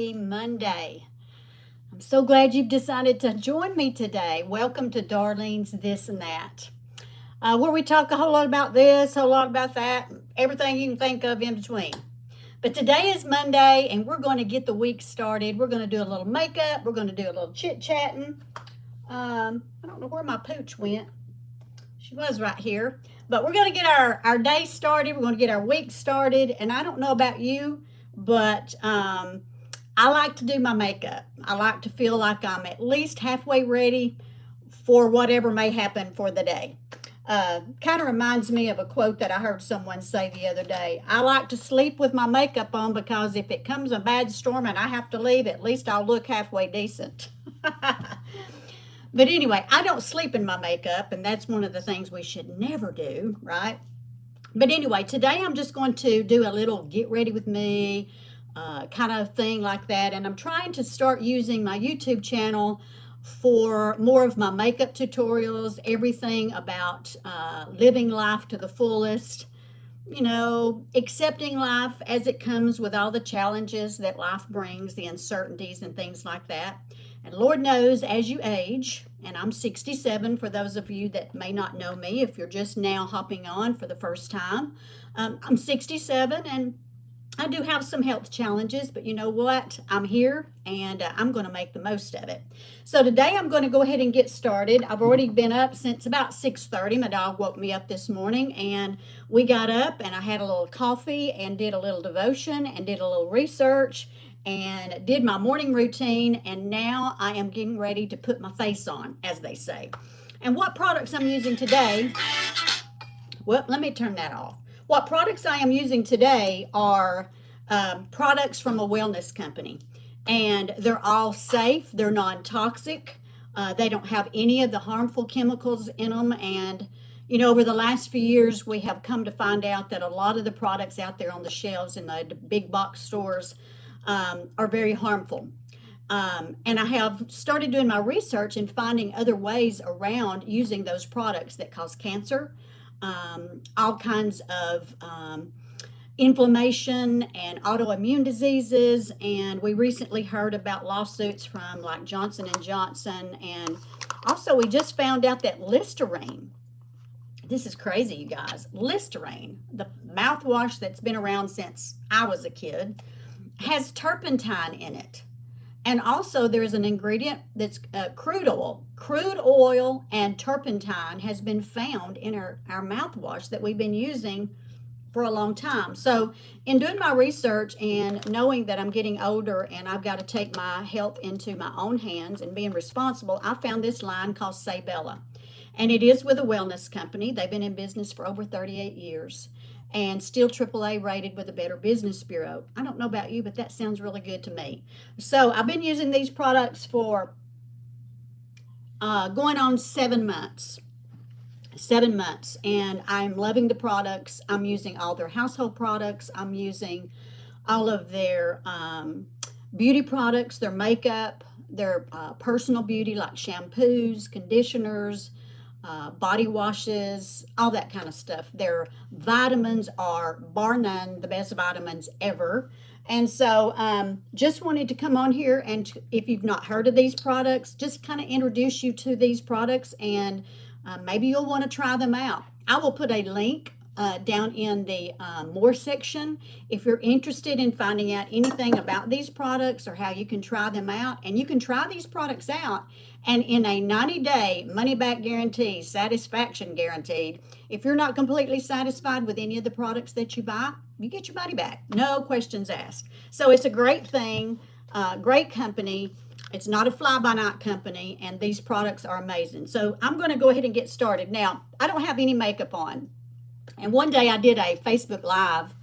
Monday. I'm so glad you've decided to join me today. Welcome to Darlene's This and That, where we talk a whole lot about this, a whole lot about that, everything you can think of in between. But today is Monday, and we're going to get the week started. We're going to do a little makeup. We're going to do a little chit-chatting. I don't know where my pooch went. She was right here. But we're going to get our day started. We're going to get our week started. And I don't know about you, but I like to do my makeup. I like to feel like I'm at least halfway ready for whatever may happen for the day. Kind of reminds me of a quote that I heard someone say the other day. I like to sleep with my makeup on because if it comes a bad storm and I have to leave, at least I'll look halfway decent. But anyway, I don't sleep in my makeup, and that's one of the things we should never do, right? But anyway, today I'm just going to do a little get ready with me kind of thing like that. And I'm trying to start using my YouTube channel for more of my makeup tutorials, everything about living life to the fullest, accepting life as it comes with all the challenges that life brings, the uncertainties and things like that. And Lord knows, as you age, and I'm 67 for those of you that may not know me, if you're just now hopping on for the first time, I'm 67 and I do have some health challenges, but you know what? I'm here and I'm going to make the most of it. So today I'm going to go ahead and get started. I've already been up since about 6:30. My dog woke me up this morning and we got up and I had a little coffee and did a little devotion and did a little research and did my morning routine, and now I am getting ready to put my face on, as they say. And what products I'm using today, well, let me turn that off. What products I am using today are products from a wellness company, and they're all safe, they're non-toxic, they don't have any of the harmful chemicals in them, and over the last few years, we have come to find out that a lot of the products out there on the shelves in the big box stores are very harmful. And I have started doing my research and finding other ways around using those products that cause cancer, all kinds of inflammation and autoimmune diseases. And we recently heard about lawsuits from like Johnson and Johnson. And also we just found out that Listerine, this is crazy, you guys, Listerine, the mouthwash that's been around since I was a kid, has turpentine in it. And also there's an ingredient that's crude oil. Crude oil and turpentine has been found in our mouthwash that we've been using for a long time. So in doing my research and knowing that I'm getting older and I've got to take my health into my own hands and being responsible, I found this line called Sabella. And it is with a wellness company. They've been in business for over 38 years and still AAA rated with the Better Business Bureau. I don't know about you, but that sounds really good to me. So I've been using these products for going on 7 months. 7 months, and I'm loving the products. I'm using all their household products. I'm using all of their beauty products, their makeup, their personal beauty like shampoos, conditioners, body washes, all that kind of stuff. Their vitamins are, bar none, the best vitamins ever. And so just wanted to come on here and if you've not heard of these products, just kind of introduce you to these products, and maybe you'll want to try them out. I will put a link down in the more section if you're interested in finding out anything about these products or how you can try them out. And you can try these products out, and in a 90-day money-back guarantee, satisfaction guaranteed, if you're not completely satisfied with any of the products that you buy, you get your money back. No questions asked. So it's a great thing, great company. It's not a fly-by-night company, and these products are amazing. So I'm going to go ahead and get started. Now, I don't have any makeup on. And one day I did a Facebook Live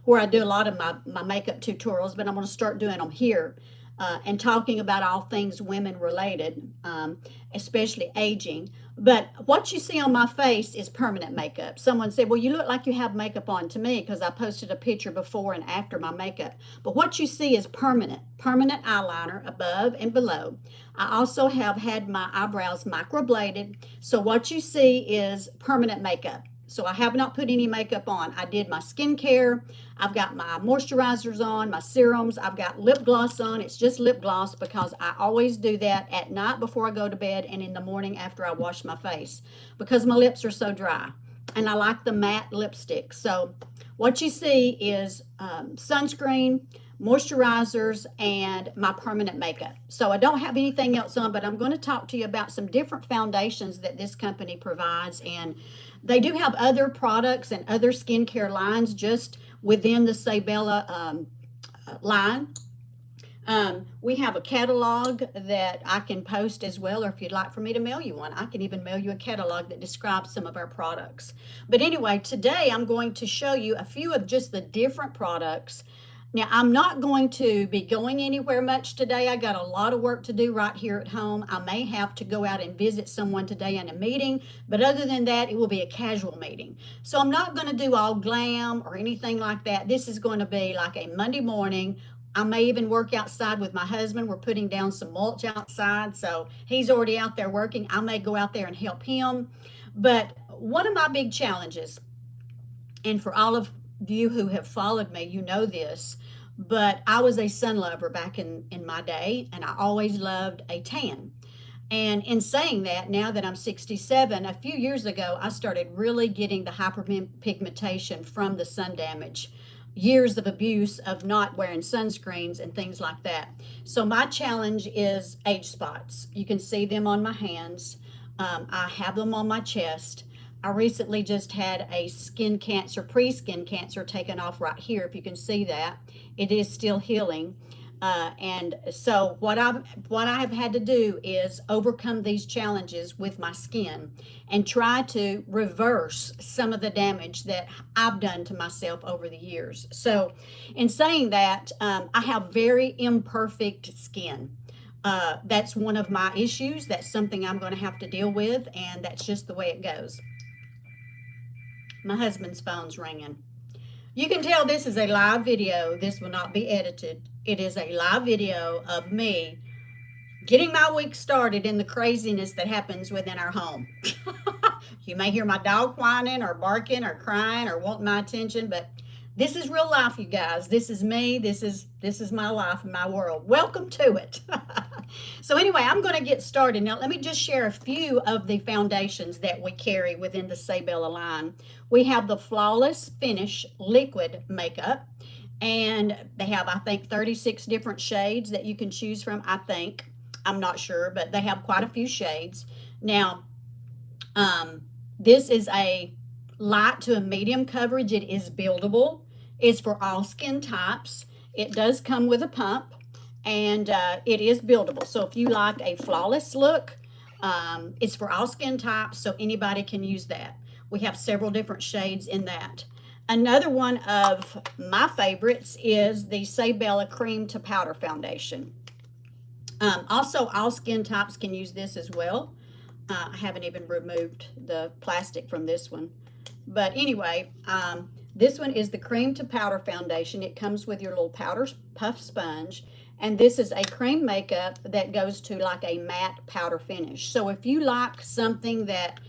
where I do a lot of my makeup tutorials, but I'm going to start doing them here and talking about all things women related, especially aging. But what you see on my face is permanent makeup. Someone said, well, you look like you have makeup on, to me, because I posted a picture before and after my makeup. But what you see is permanent eyeliner above and below. I also have had my eyebrows microbladed. So what you see is permanent makeup. So I have not put any makeup on. I did my skincare. I've got my moisturizers on, my serums. I've got lip gloss on. It's just lip gloss because I always do that at night before I go to bed and in the morning after I wash my face because my lips are so dry. And I like the matte lipstick. So what you see is sunscreen, moisturizers, and my permanent makeup. So I don't have anything else on, but I'm going to talk to you about some different foundations that this company provides. And they do have other products and other skincare lines just within the Sabella line. We have a catalog that I can post as well, or if you'd like for me to mail you one, I can even mail you a catalog that describes some of our products. But anyway, today I'm going to show you a few of just the different products. Now, I'm not going to be going anywhere much today. I got a lot of work to do right here at home. I may have to go out and visit someone today in a meeting, but other than that, it will be a casual meeting. So I'm not going to do all glam or anything like that. This is going to be like a Monday morning. I may even work outside with my husband. We're putting down some mulch outside, so he's already out there working. I may go out there and help him. But one of my big challenges, and for all of you who have followed me, you know this, but I was a sun lover back in my day, and I always loved a tan. And in saying that, now that I'm 67, a few years ago, I started really getting the hyperpigmentation from the sun damage. Years of abuse of not wearing sunscreens and things like that. So my challenge is age spots. You can see them on my hands. I have them on my chest. I recently just had a skin cancer, pre-skin cancer taken off right here. If you can see that, it is still healing. And so what I have had to do is overcome these challenges with my skin and try to reverse some of the damage that I've done to myself over the years. So in saying that, I have very imperfect skin. That's one of my issues. That's something I'm going to have to deal with, and that's just the way it goes. My husband's phone's ringing. You can tell this is a live video. This will not be edited. It is a live video of me getting my week started in the craziness that happens within our home. You may hear my dog whining or barking or crying or wanting my attention, but this is real life, you guys. This is me. This is my life and my world. Welcome to it. So anyway, I'm going to get started. Now, let me just share a few of the foundations that we carry within the Sabella line. We have the Flawless Finish Liquid Makeup, and they have, I think, 36 different shades that you can choose from, I think. I'm not sure, but they have quite a few shades. Now, this is a light to a medium coverage. It is buildable. It's for all skin types. It does come with a pump, and it is buildable. So if you like a flawless look, it's for all skin types, so anybody can use that. We have several different shades in that. Another one of my favorites is the Sabella Cream to Powder Foundation. Also, all skin types can use this as well. I haven't even removed the plastic from this one. But anyway, this one is the Cream to Powder Foundation. It comes with your little powder puff sponge. And this is a cream makeup that goes to like a matte powder finish. So if you like something that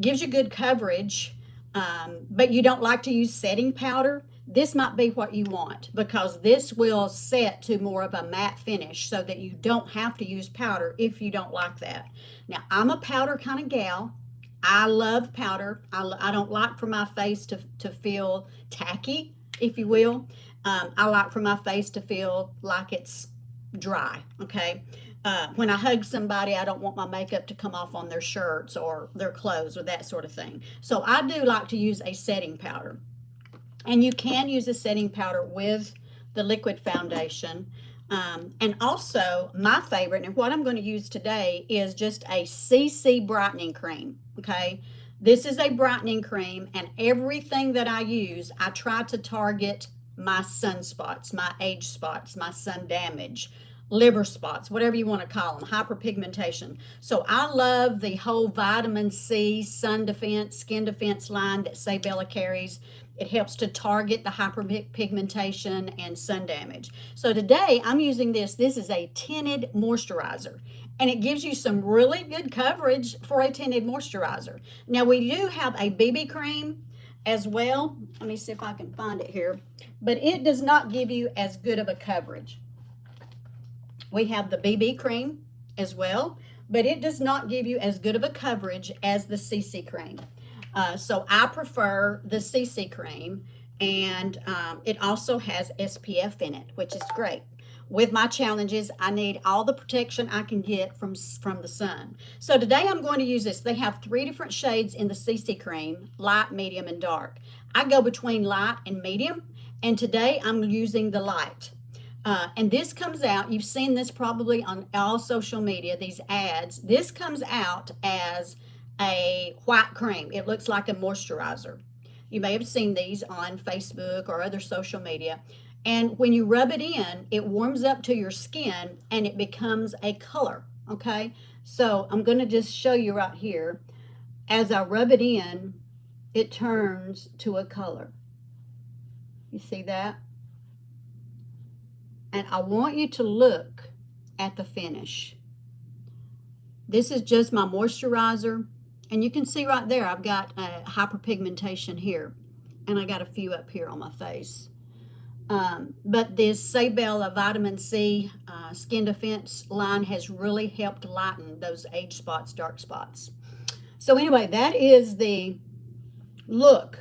gives you good coverage, but you don't like to use setting powder, this might be what you want, because this will set to more of a matte finish so that you don't have to use powder if you don't like that. Now, I'm a powder kind of gal. I love powder. I don't like for my face to feel tacky, if you will. I like for my face to feel like it's dry, okay? When I hug somebody, I don't want my makeup to come off on their shirts or their clothes or that sort of thing. So I do like to use a setting powder. And you can use a setting powder with the liquid foundation. And also, my favorite, and what I'm going to use today, is just a CC brightening cream, okay? This is a brightening cream, and everything that I use, I try to target my sunspots, my age spots, my sun damage, liver spots, whatever you want to call them, hyperpigmentation. So I love the whole vitamin C sun defense, skin defense line that Sabella carries. It helps to target the hyperpigmentation and sun damage. So today I'm using this. This is a tinted moisturizer, and it gives you some really good coverage for a tinted moisturizer. Now, we do have a BB cream as well. Let me see if I can find it here. But it does not give you as good of a coverage. We have the BB cream as well, but it does not give you as good of a coverage as the CC cream. So I prefer the CC cream, and it also has SPF in it, which is great. With my challenges, I need all the protection I can get from the sun. So today I'm going to use this. They have 3 different shades in the CC cream: light, medium, and dark. I go between light and medium, and today I'm using the light. And this comes out, you've seen this probably on all social media, these ads. This comes out as a white cream. It looks like a moisturizer. You may have seen these on Facebook or other social media. And when you rub it in, it warms up to your skin and it becomes a color, okay? So I'm going to just show you right here. As I rub it in, it turns to a color. You see that? And I want you to look at the finish. This is just my moisturizer. And you can see right there, I've got a hyperpigmentation here. And I got a few up here on my face. But this Sabella Vitamin C Skin Defense line has really helped lighten those age spots, dark spots. So anyway, that is the look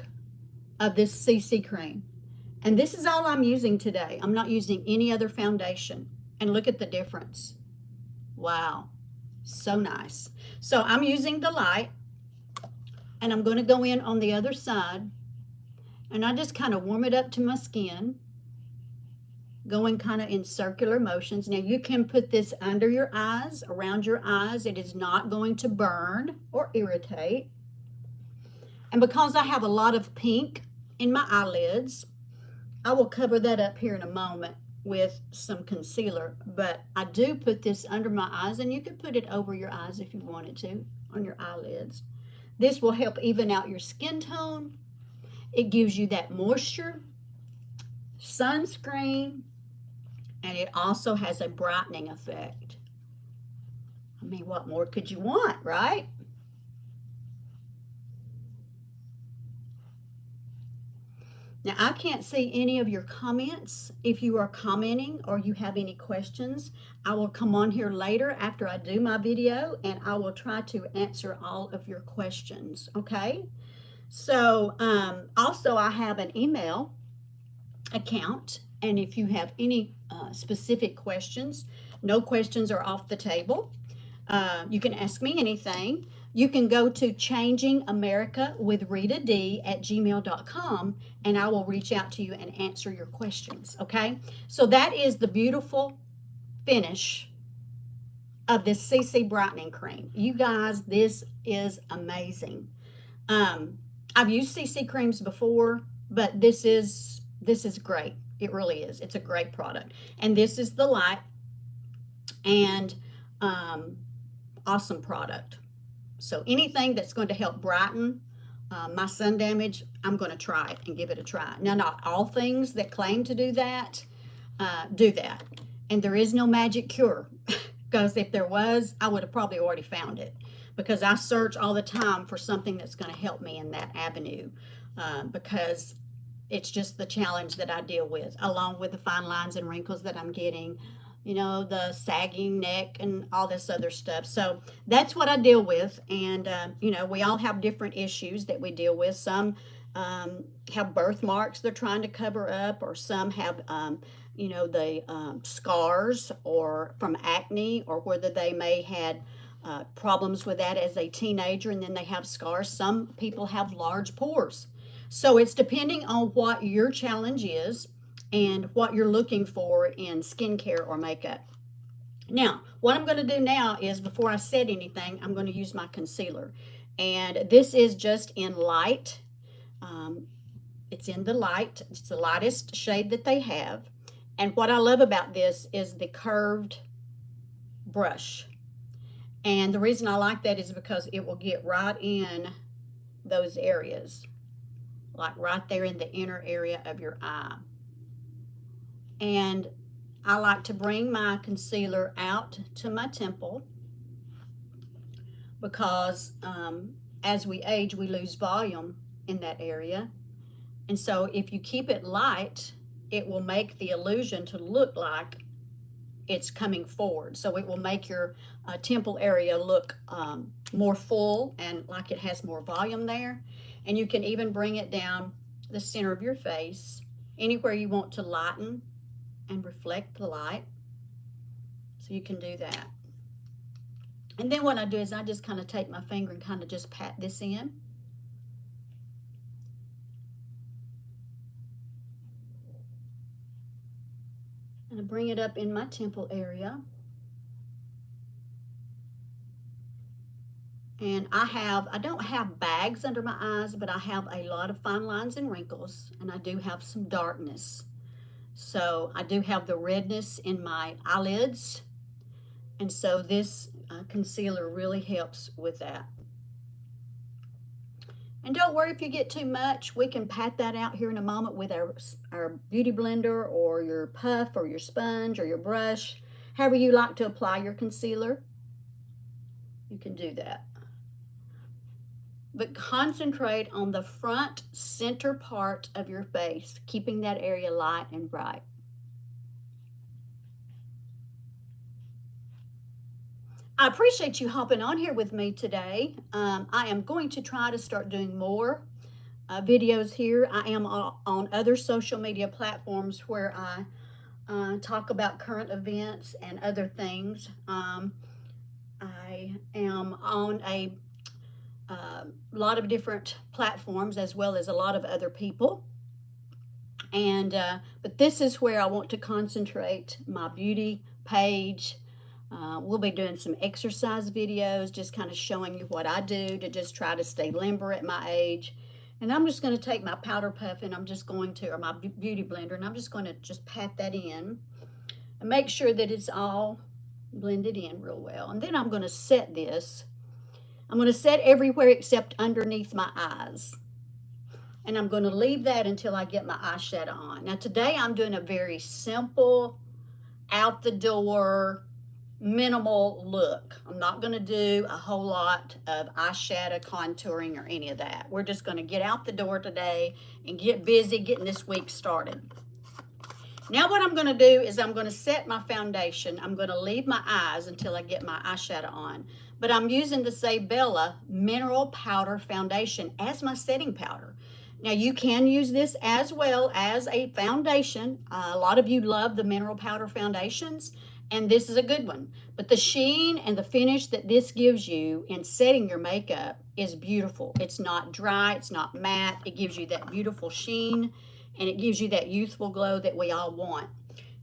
of this CC cream. And this is all I'm using today. I'm not using any other foundation. And look at the difference. Wow, so nice. So I'm using the light, and I'm going to go in on the other side, and I just kind of warm it up to my skin, going kind of in circular motions. Now you can put this under your eyes, around your eyes. It is not going to burn or irritate. And because I have a lot of pink in my eyelids, I will cover that up here in a moment with some concealer, but I do put this under my eyes, and you could put it over your eyes if you wanted to, on your eyelids. This will help even out your skin tone. It gives you that moisture, sunscreen, and it also has a brightening effect. I mean, what more could you want, right? Now, I can't see any of your comments. If you are commenting or you have any questions, I will come on here later after I do my video, and I will try to answer all of your questions, okay? So, also I have an email account, and if you have any specific questions, no questions are off the table. You can ask me anything. You can go to changingamericawithrita@gmail.com, and I will reach out to you and answer your questions, okay? So that is the beautiful finish of this CC brightening cream. You guys, this is amazing. I've used CC creams before, but this is great. It really is. It's a great product. And this is the light, and awesome product. So anything that's going to help brighten my sun damage, I'm going to try it and give it a try. Now, not all things that claim to do that, And there is no magic cure, because if there was, I would have probably already found it, because I search all the time for something that's going to help me in that avenue, because it's just the challenge that I deal with, along with the fine lines and wrinkles that I'm getting, you know, the sagging neck and all this other stuff. So that's what I deal with. And, you know, we all have different issues that we deal with. Some have birthmarks they're trying to cover up, or some have, you know, the scars or from acne, or whether they may had problems with that as a teenager and then they have scars. Some people have large pores. So it's depending on what your challenge is and what you're looking for in skincare or makeup. Now, what I'm going to do now is, before I said anything, I'm going to use my concealer. And this is just in light. It's in the light. It's the lightest shade that they have. And what I love about this is the curved brush. And the reason I like that is because it will get right in those areas, like right there in the inner area of your eye. And I like to bring my concealer out to my temple, because as we age, we lose volume in that area. And so if you keep it light, it will make the illusion to look like it's coming forward. So it will make your temple area look more full and like it has more volume there. And you can even bring it down the center of your face, anywhere you want to lighten and reflect the light. So you can do that. And then what I do is I just kind of take my finger and kind of just pat this in. And I bring it up in my temple area. And I don't have bags under my eyes, but I have a lot of fine lines and wrinkles, and I do have some darkness. So I do have the redness in my eyelids, and so this concealer really helps with that. And don't worry if you get too much. We can pat that out here in a moment with our beauty blender or your puff or your sponge or your brush. However you like to apply your concealer, you can do that. But concentrate on the front center part of your face, keeping that area light and bright. I appreciate you hopping on here with me today. I am going to try to start doing more videos here. I am on other social media platforms where I talk about current events and other things. I am on a lot of different platforms as well as a lot of other people. And but this is where I want to concentrate my beauty page. We'll be doing some exercise videos, just kind of showing you what I do to just try to stay limber at my age. And I'm just going to take my powder puff and I'm just going to, or my beauty blender, and I'm just going to just pat that in and make sure that it's all blended in real well. And then I'm going to set this. I'm going to set everywhere except underneath my eyes. And I'm going to leave that until I get my eyeshadow on. Now today I'm doing a very simple, out the door, minimal look. I'm not going to do a whole lot of eyeshadow contouring or any of that. We're just going to get out the door today and get busy getting this week started. Now what I'm going to do is I'm going to set my foundation. I'm going to leave my eyes until I get my eyeshadow on. But I'm using the Sabella Mineral Powder Foundation as my setting powder. Now you can use this as well as a foundation. A lot of you love the mineral powder foundations, and this is a good one. But the sheen and the finish that this gives you in setting your makeup is beautiful. It's not dry, it's not matte. It gives you that beautiful sheen, and it gives you that youthful glow that we all want.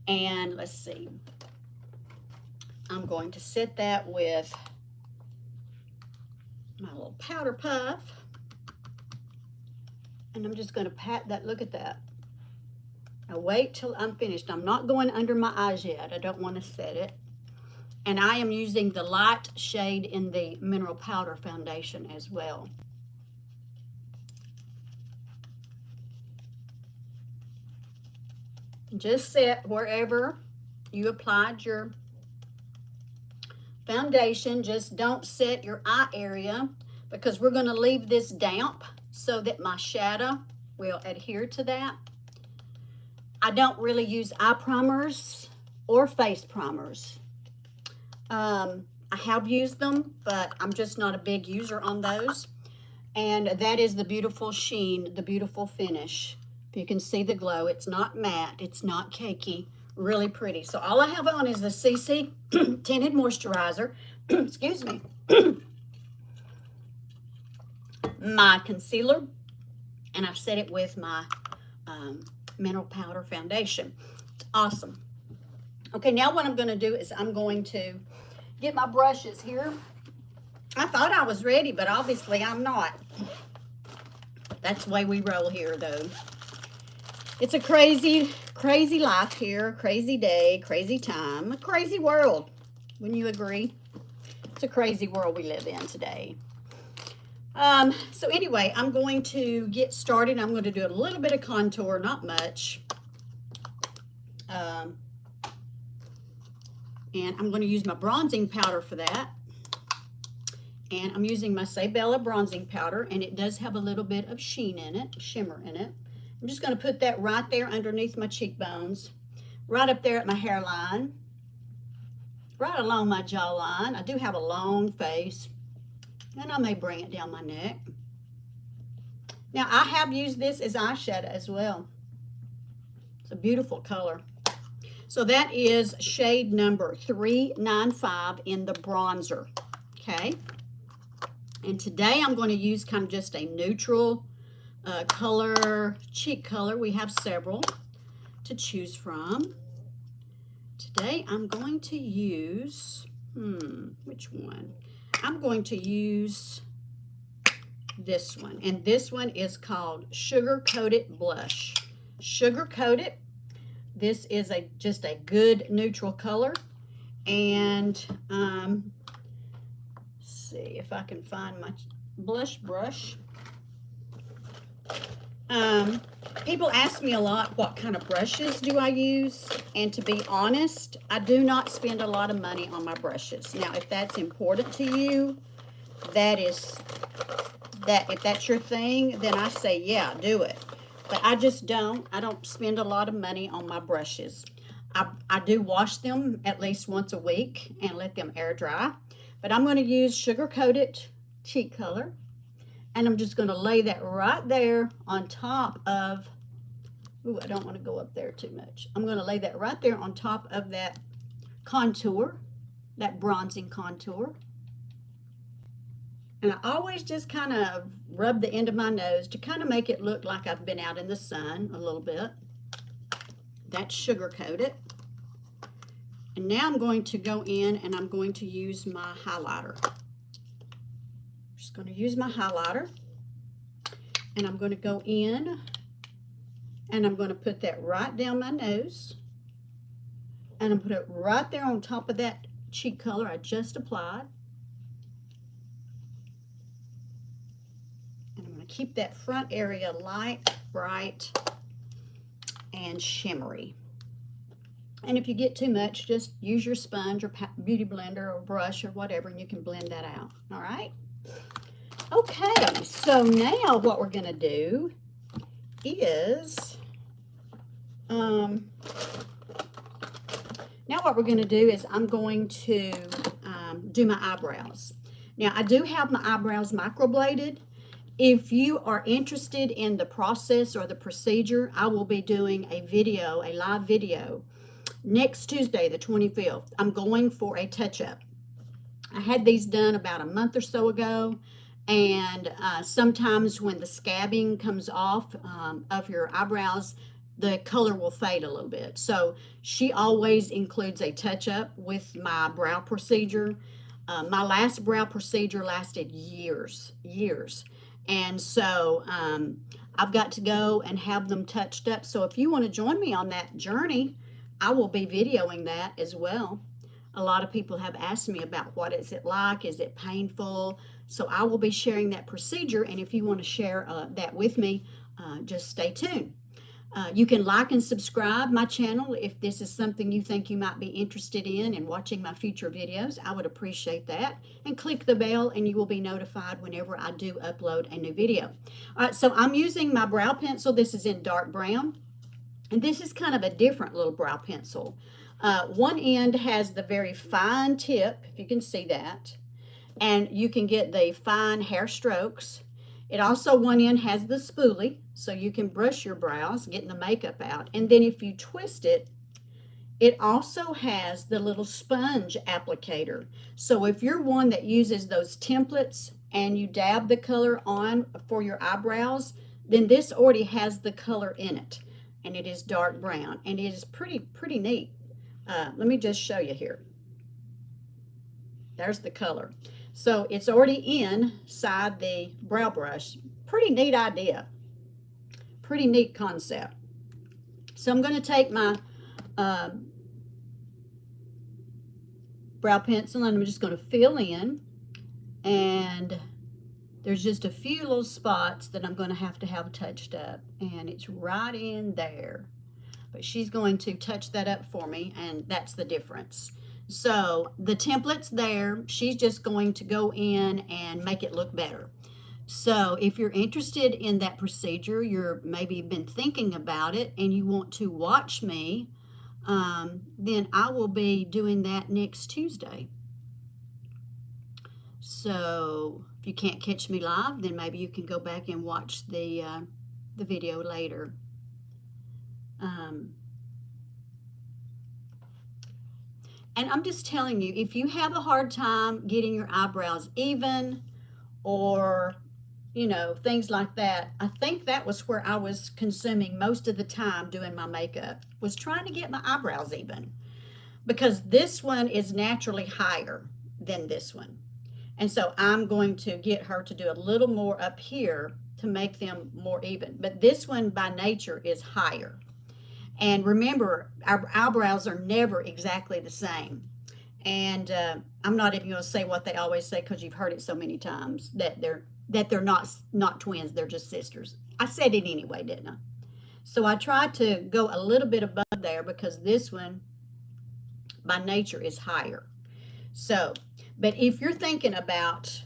And let's see. I'm going to set that with my little powder puff. And I'm just going to pat that. Look at that. Now wait till I'm finished. I'm not going under my eyes yet. I don't want to set it. And I am using the light shade in the Mineral Powder Foundation as well. Just set wherever you applied your foundation. Just don't set your eye area because we're going to leave this damp so that my shadow will adhere to that. I don't really use eye primers or face primers. I have used them, but I'm just not a big user on those. And that is the beautiful sheen, the beautiful finish. If you can see the glow, it's not matte, it's not cakey, really pretty. So all I have on is the CC Tinted Moisturizer, excuse me, my concealer, and I've set it with my Mineral Powder Foundation. It's awesome. Okay, now what I'm going to do is I'm going to get my brushes here. I thought I was ready, but obviously I'm not. That's the way we roll here, though. It's a crazy, crazy life here, crazy day, crazy time, a crazy world. Wouldn't you agree? It's a crazy world we live in today. So anyway, I'm going to get started. I'm going to do a little bit of contour, not much. And I'm going to use my bronzing powder for that. And I'm using my Sabella bronzing powder, and it does have a little bit of sheen in it, shimmer in it. I'm just going to put that right there underneath my cheekbones, right up there at my hairline, right along my jawline. I do have a long face, and I may bring it down my neck. Now, I have used this as eyeshadow as well. It's a beautiful color. So that is shade number 395 in the bronzer, okay? And today I'm going to use kind of just a neutral color, cheek color. We have several to choose from. Today I'm going to use, which one? I'm going to use this one. And this one is called Sugar Coated Blush. Sugar Coated. This is just a good neutral color. And see if I can find my blush brush. People ask me a lot, what kind of brushes do I use? And to be honest, I do not spend a lot of money on my brushes. Now, if that's important to you, if that's your thing, then I say, yeah, do it. But I just don't. I don't spend a lot of money on my brushes. I do wash them at least once a week and let them air dry. But I'm going to use Sugar Coated Cheek Color. And I'm just going to lay that right there on top of, ooh, I don't want to go up there too much. I'm going to lay that right there on top of that contour, that bronzing contour. And I always just kind of rub the end of my nose to kind of make it look like I've been out in the sun a little bit. That's Sugar Coated. And now I'm going to go in and I'm going to use my highlighter. Just going to use my highlighter. And I'm going to go in and I'm going to put that right down my nose. And I'm going to put it right there on top of that cheek color I just applied. And I'm going to keep that front area light, bright, and shimmery. And if you get too much, just use your sponge or beauty blender or brush or whatever, and you can blend that out. All right? Okay, so now what we're going to do is, I'm going to do my eyebrows. Now, I do have my eyebrows microbladed. If you are interested in the process or the procedure, I will be doing a video, a live video, next Tuesday, the 25th. I'm going for a touch-up. I had these done about a month or so ago, and sometimes when the scabbing comes off of your eyebrows, the color will fade a little bit. So she always includes a touch-up with my brow procedure. My last brow procedure lasted years. And so I've got to go and have them touched up. So if you want to join me on that journey, I will be videoing that as well. A lot of people have asked me about what is it like, is it painful? So I will be sharing that procedure, and if you want to share that with me, just stay tuned. You can like and subscribe my channel if this is something you think you might be interested in watching my future videos. I would appreciate that. And click the bell and you will be notified whenever I do upload a new video. All right, so I'm using my brow pencil. This is in dark brown. And this is kind of a different little brow pencil. One end has the very fine tip, if you can see that. And you can get the fine hair strokes. It also, one end has the spoolie, so you can brush your brows, getting the makeup out. And then if you twist it, it also has the little sponge applicator. So if you're one that uses those templates and you dab the color on for your eyebrows, then this already has the color in it. And it is dark brown. And it is pretty neat. Let me just show you here. There's the color. So it's already inside the brow brush. Pretty neat idea. Pretty neat concept. So I'm going to take my brow pencil and I'm just going to fill in. And there's just a few little spots that I'm going to have touched up. And it's right in there. But she's going to touch that up for me, and that's the difference. So the template's there. She's just going to go in and make it look better. So if you're interested in that procedure, you're maybe been thinking about it and you want to watch me, then I will be doing that next Tuesday. So if you can't catch me live, then maybe you can go back and watch the video later. And I'm just telling you, if you have a hard time getting your eyebrows even, or things like that, I think that was where I was consuming most of the time doing my makeup, was trying to get my eyebrows even, because this one is naturally higher than this one. And so I'm going to get her to do a little more up here to make them more even. But this one by nature is higher. And remember, our eyebrows are never exactly the same. And I'm not even going to say what they always say, because you've heard it so many times, that they're not twins, they're just sisters. I said it anyway, didn't I? So I tried to go a little bit above there, because this one by nature is higher. So, but if you're thinking about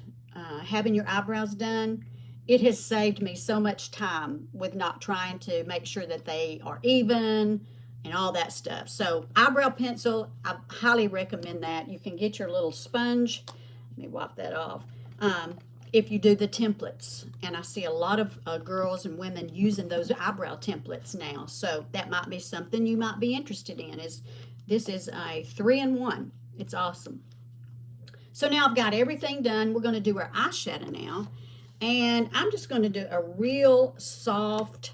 having your eyebrows done, it has saved me so much time with not trying to make sure that they are even and all that stuff. So eyebrow pencil, I highly recommend that. You can get your little sponge. Let me wipe that off. If you do the templates, and I see a lot of girls and women using those eyebrow templates now, so that might be something you might be interested in. This is a 3-in-1. It's awesome. So now I've got everything done. We're going to do our eyeshadow now. And I'm just going to do a real soft,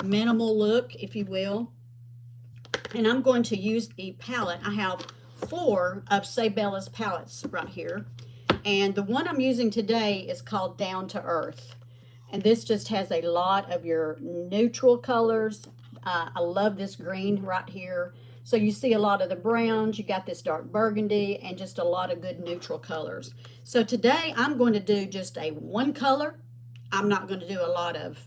minimal look, if you will. And I'm going to use the palette. I have 4 of Sabella's palettes right here. And the one I'm using today is called Down to Earth. And this just has a lot of your neutral colors. I love this green right here. So you see a lot of the browns, you got this dark burgundy, and just a lot of good neutral colors. So today I'm going to do just a one color. I'm not going to do a lot of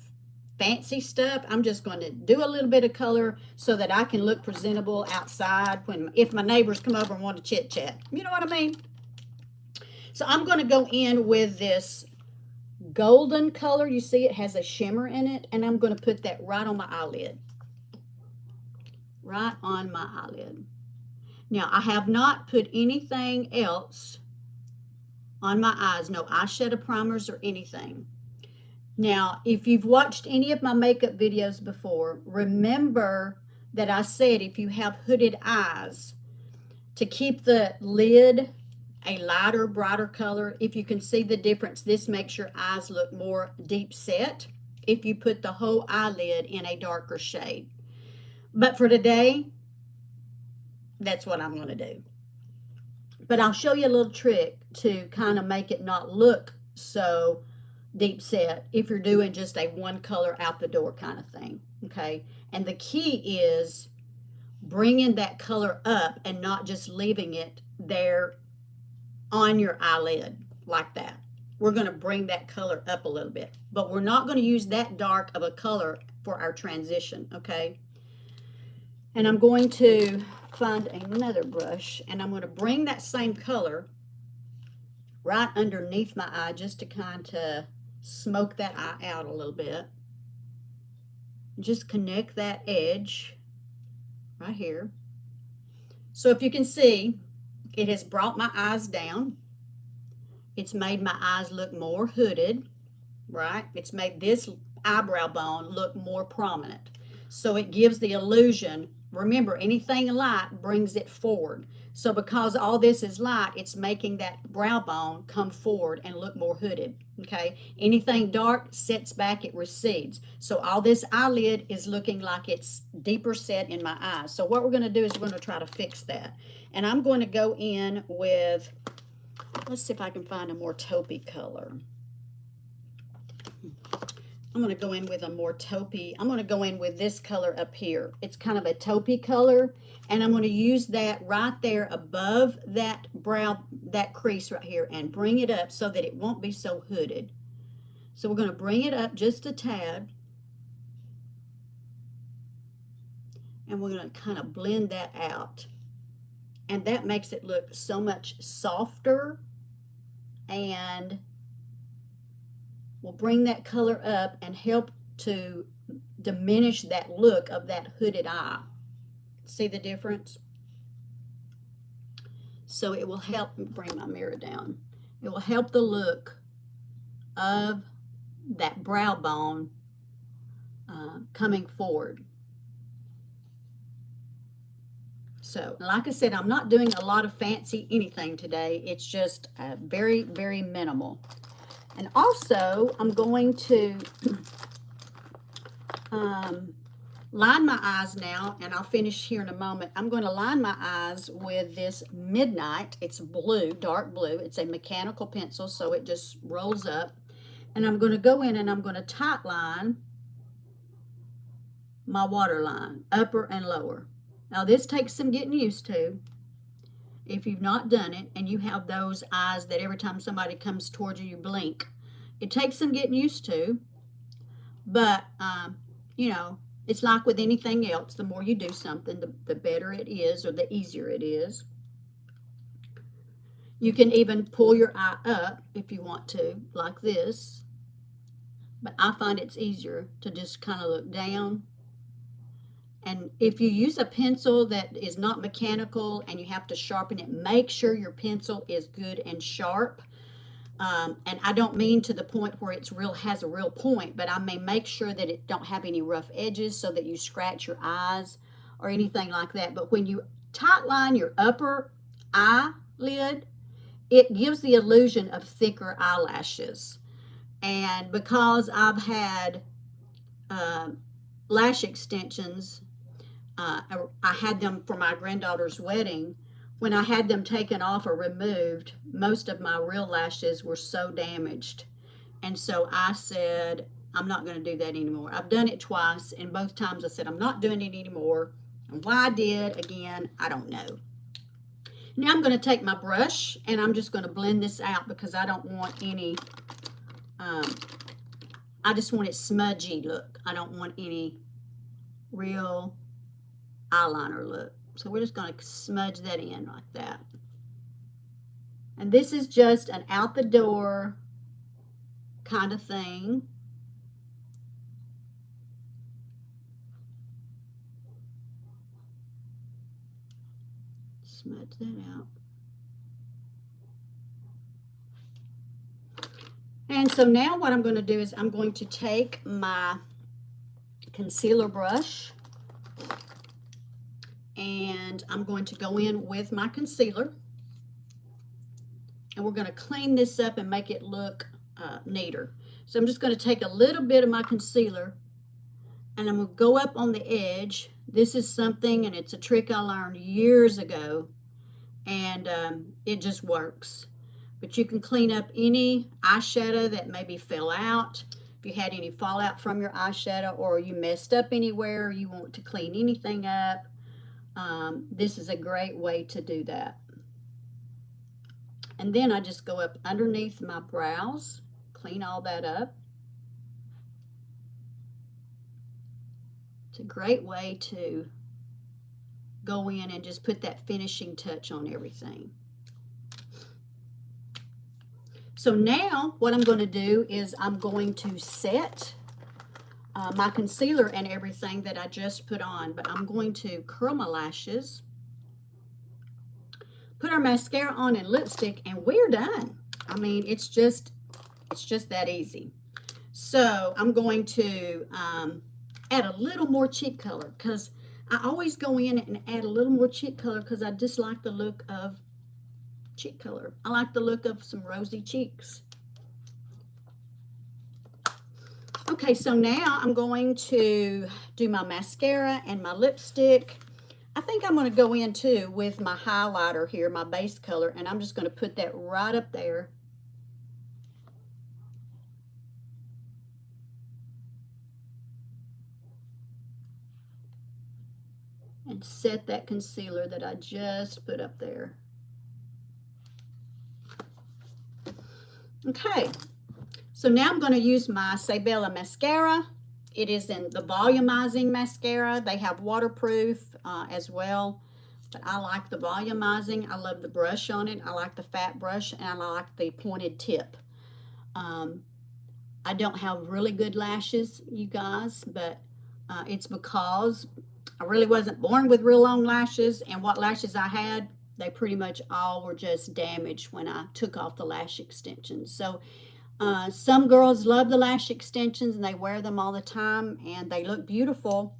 fancy stuff. I'm just going to do a little bit of color so that I can look presentable outside if my neighbors come over and want to chit chat. You know what I mean? So I'm going to go in with this golden color. You see it has a shimmer in it, and I'm going to put that right on my eyelid. Right on my eyelid. Now, I have not put anything else on my eyes, no eyeshadow primers or anything. Now, if you've watched any of my makeup videos before, remember that I said if you have hooded eyes, to keep the lid a lighter, brighter color. If you can see the difference, this makes your eyes look more deep set if you put the whole eyelid in a darker shade. But for today, that's what I'm going to do. But I'll show you a little trick to kind of make it not look so deep set if you're doing just a one color out the door kind of thing, okay? And the key is bringing that color up and not just leaving it there on your eyelid like that. We're going to bring that color up a little bit, but we're not going to use that dark of a color for our transition, okay? And I'm going to find another brush, and I'm going to bring that same color right underneath my eye just to kind of smoke that eye out a little bit. Just connect that edge right here. So if you can see, it has brought my eyes down. It's made my eyes look more hooded, right? It's made this eyebrow bone look more prominent. So it gives the illusion. Remember, anything light brings it forward. So because all this is light, it's making that brow bone come forward and look more hooded, okay? Anything dark sets back, it recedes. So all this eyelid is looking like it's deeper set in my eyes. So what we're going to do is we're going to try to fix that. And I'm going to go in with, let's see if I can find a more taupey color. I'm going to go in with a more taupey. I'm going to go in with this color up here. It's kind of a taupey color, and I'm going to use that right there above that brow, that crease right here, and bring it up so that it won't be so hooded. So we're going to bring it up just a tad, and we're going to kind of blend that out. And that makes it look so much softer and will bring that color up and help to diminish that look of that hooded eye. See the difference? So it will help me bring my mirror down. It will help the look of that brow bone coming forward. So, like I said, I'm not doing a lot of fancy anything today. It's just very, very minimal. And also, I'm going to line my eyes now, and I'll finish here in a moment. I'm going to line my eyes with this Midnight. It's blue, dark blue. It's a mechanical pencil, so it just rolls up. And I'm going to go in and I'm going to tight line my waterline, upper and lower. Now, this takes some getting used to. If you've not done it and you have those eyes that every time somebody comes towards you, you blink, it takes some getting used to. But, you know, it's like with anything else. The more you do something, the better it is, or the easier it is. You can even pull your eye up if you want to, like this. But I find it's easier to just kind of look down. And if you use a pencil that is not mechanical and you have to sharpen it, make sure your pencil is good and sharp. And I don't mean to the point where it's has a real point, but I may make sure that it don't have any rough edges so that you scratch your eyes or anything like that. But when you tight line your upper eyelid, it gives the illusion of thicker eyelashes. And because I've had lash extensions, I had them for my granddaughter's wedding. When I had them taken off or removed, most of my real lashes were so damaged. And so I said, I'm not going to do that anymore. I've done it twice, and both times I said, I'm not doing it anymore. And why I did, again, I don't know. Now I'm going to take my brush, and I'm just going to blend this out because I don't want any, I just want it smudgy look. I don't want any real eyeliner look. So we're just going to smudge that in like that. And this is just an out the door kind of thing. Smudge that out. And so now what I'm going to do is I'm going to take my concealer brush and I'm going to go in with my concealer, and we're going to clean this up and make it look neater. So I'm just going to take a little bit of my concealer and I'm going to go up on the edge. This is something, and it's a trick I learned years ago, and it just works. But you can clean up any eyeshadow that maybe fell out. If you had any fallout from your eyeshadow, or you messed up anywhere, you want to clean anything up, this is a great way to do that. And then I just go up underneath my brows, clean all that up. It's a great way to go in and just put that finishing touch on everything. So now what I'm going to do is I'm going to set my concealer and everything that I just put on, but I'm going to curl my lashes, put our mascara on and lipstick, and we're done. I mean, it's just that easy. So I'm going to add a little more cheek color, because I always go in and add a little more cheek color because I just like the look of cheek color. I like the look of some rosy cheeks. Okay, so now I'm going to do my mascara and my lipstick. I think I'm going to go in too with my highlighter here, my base color, and I'm just going to put that right up there. And set that concealer that I just put up there. Okay. So now I'm going to use my Sabella mascara. It is in the volumizing mascara. They have waterproof as well But I like the volumizing. I love the brush on it. I like the fat brush, and I like the pointed tip. Um, I don't have really good lashes, you guys, but it's because I really wasn't born with real long lashes, and what lashes I had, they pretty much all were just damaged when I took off the lash extensions. So some girls love the lash extensions and they wear them all the time and they look beautiful.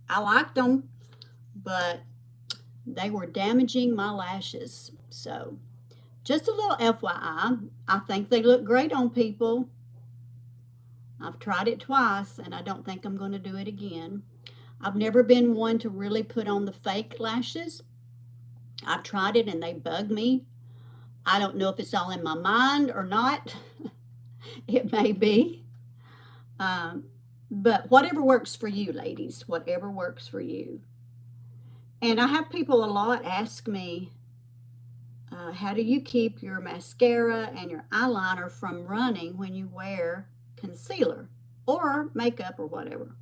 I liked them, but they were damaging my lashes. So just a little FYI, I think they look great on people. I've tried it twice and I don't think I'm going to do it again. I've never been one to really put on the fake lashes. I've tried it and they bug me. I don't know if it's all in my mind or not. It may be. But whatever works for you, ladies, whatever works for you. And I have people a lot ask me, how do you keep your mascara and your eyeliner from running when you wear concealer or makeup or whatever?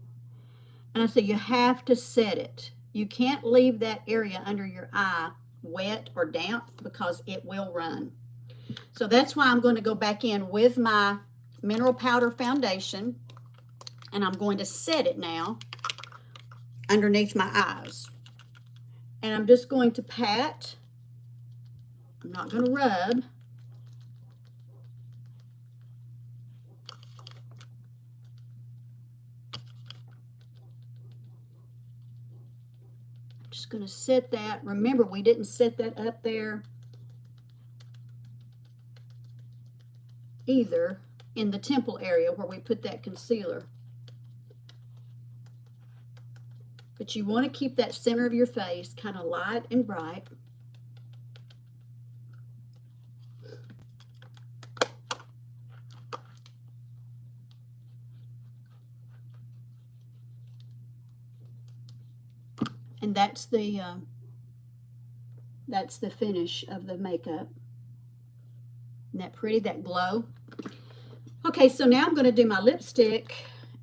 And I say, you have to set it. You can't leave that area under your eye wet or damp because it will run. So that's why I'm going to go back in with my mineral powder foundation and I'm going to set it now underneath my eyes. And I'm just going to pat. I'm not going to rub. I'm just going to set that. Remember, we didn't set that up there either in the temple area where we put that concealer. But you want to keep that center of your face kind of light and bright. And that's the finish of the makeup. Isn't that pretty, that glow? Okay, so now I'm going to do my lipstick.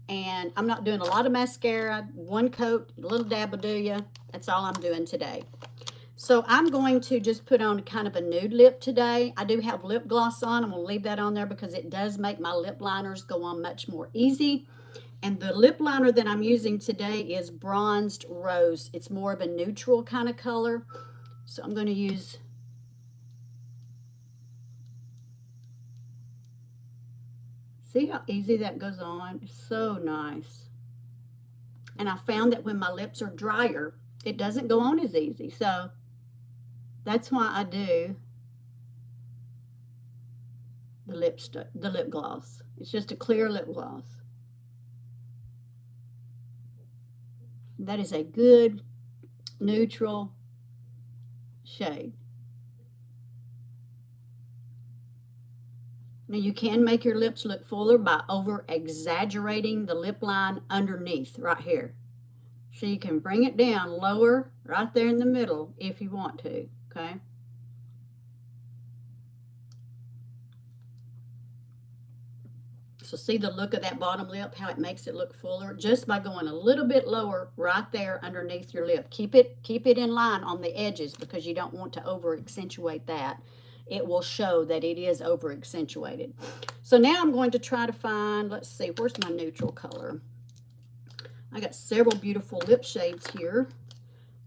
And I'm not doing a lot of mascara, one coat, a little dab will do ya. That's all I'm doing today. So I'm going to just put on kind of a nude lip today. I do have lip gloss on. I'm going to leave that on there because it does make my lip liners go on much more easy. And the lip liner that I'm using today is Bronzed Rose. It's more of a neutral kind of color. So I'm going to use... See how easy that goes on? It's so nice. And I found that when my lips are drier, it doesn't go on as easy. So that's why I do the lip gloss. It's just a clear lip gloss. That is a good neutral shade. Now you can make your lips look fuller by over exaggerating the lip line underneath right here. So you can bring it down lower right there in the middle if you want to, okay? So see the look of that bottom lip, how it makes it look fuller? Just by going a little bit lower right there underneath your lip. Keep it in line on the edges because you don't want to over accentuate that. It will show that it is over accentuated. So now I'm going to try to find, let's see, where's my neutral color? I got several beautiful lip shades here,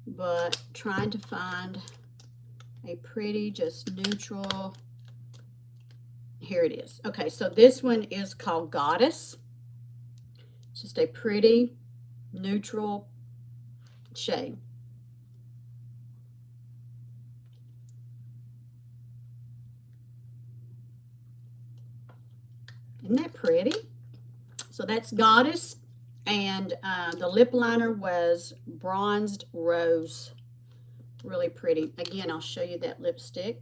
but trying to find a pretty, just neutral. Here it is. Okay, so this one is called Goddess. It's just a pretty neutral shade. Isn't that pretty? So that's Goddess, and the lip liner was Bronzed Rose. Really pretty. Again, I'll show you that lipstick.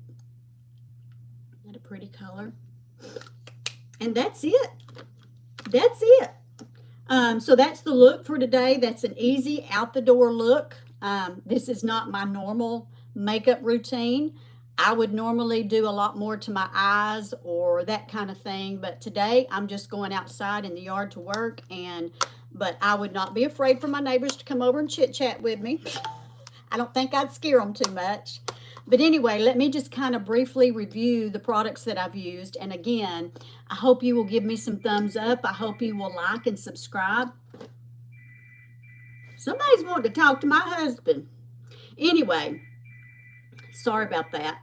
Isn't that a pretty color? And that's it. That's it. So that's the look for today. That's an easy out-the-door look. This is not my normal makeup routine. I would normally do a lot more to my eyes or that kind of thing, but today I'm just going outside in the yard to work, but I would not be afraid for my neighbors to come over and chit-chat with me. I don't think I'd scare them too much. But anyway, let me just kind of briefly review the products that I've used. And again, I hope you will give me some thumbs up. I hope you will like and subscribe. Somebody's wanting to talk to my husband. Anyway, sorry about that.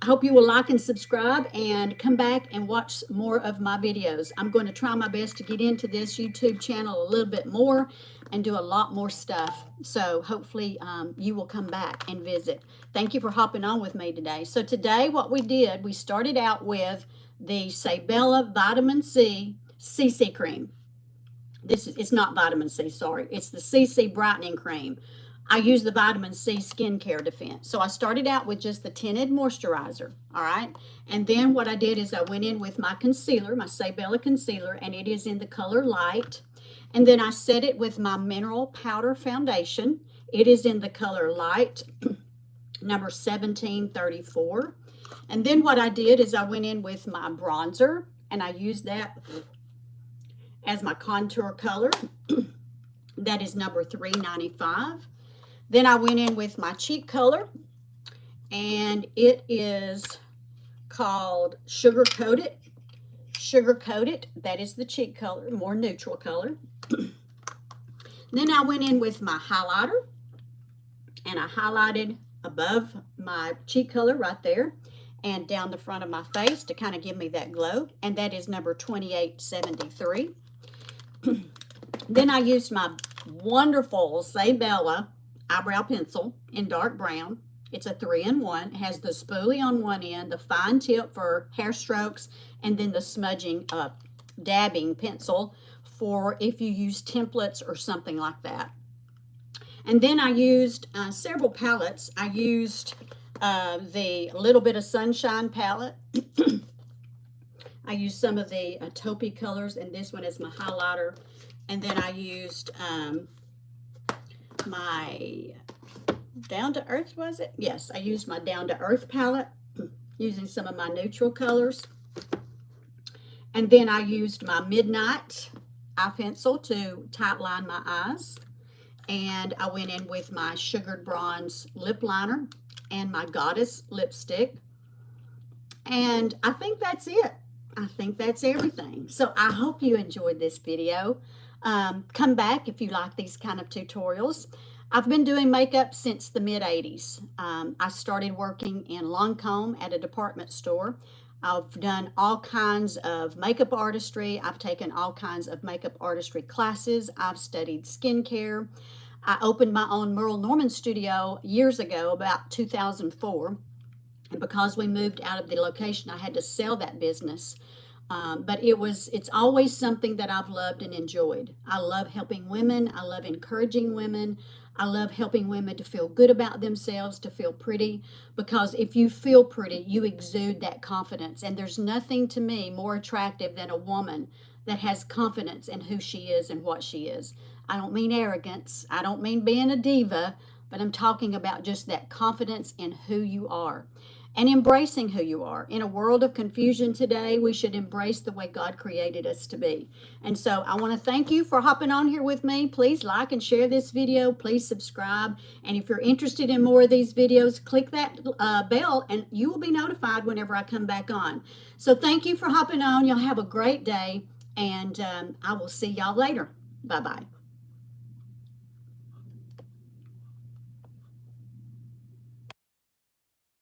I hope you will like and subscribe and come back and watch more of my videos. I'm going to try my best to get into this YouTube channel a little bit more and do a lot more stuff. So hopefully you will come back and visit. Thank you for hopping on with me today. So today what we did, we started out with the Sabella Vitamin C CC Cream. It's not vitamin C, sorry. It's the CC Brightening Cream. I use the vitamin C skincare defense. So I started out with just the tinted moisturizer, all right? And then what I did is I went in with my concealer, my Sabella concealer, and it is in the color Light. And then I set it with my mineral powder foundation. It is in the color Light, number 1734. And then what I did is I went in with my bronzer, and I used that as my contour color. That is number 395. Then I went in with my cheek color, and it is called Sugar Coated. Sugar Coated, that is the cheek color, more neutral color. Then I went in with my highlighter, and I highlighted above my cheek color right there and down the front of my face to kind of give me that glow, and that is number 2873. Then I used my wonderful Sabella eyebrow pencil in dark brown. It's a 3-in-1. It has the spoolie on one end, the fine tip for hair strokes, and then the smudging dabbing pencil for if you use templates or something like that. And then I used several palettes. I used the Little Bit of Sunshine palette. I used some of the taupey colors, and this one is my highlighter. And then I used my Down to Earth, was it? Yes, I used my Down to Earth palette using some of my neutral colors. And then I used my Midnight eye pencil to tight line my eyes. And I went in with my Sugared Bronze lip liner and my Goddess lipstick. And I think that's it. I think that's everything. So I hope you enjoyed this video. Come back if you like these kind of tutorials. I've been doing makeup since the mid-80s. I started working in Lancome at a department store. I've done all kinds of makeup artistry. I've taken all kinds of makeup artistry classes. I've studied skincare. I opened my own Merle Norman studio years ago, about 2004. And because we moved out of the location, I had to sell that business. But it's always something that I've loved and enjoyed. I love helping women. I love encouraging women. I love helping women to feel good about themselves, to feel pretty, because if you feel pretty, you exude that confidence. And there's nothing to me more attractive than a woman that has confidence in who she is and what she is. I don't mean arrogance. I don't mean being a diva, but I'm talking about just that confidence in who you are. And embracing who you are. In a world of confusion today, we should embrace the way God created us to be. And so I want to thank you for hopping on here with me. Please like and share this video. Please subscribe. And if you're interested in more of these videos, click that bell and you will be notified whenever I come back on. So thank you for hopping on. Y'all have a great day, and I will see y'all later. Bye-bye.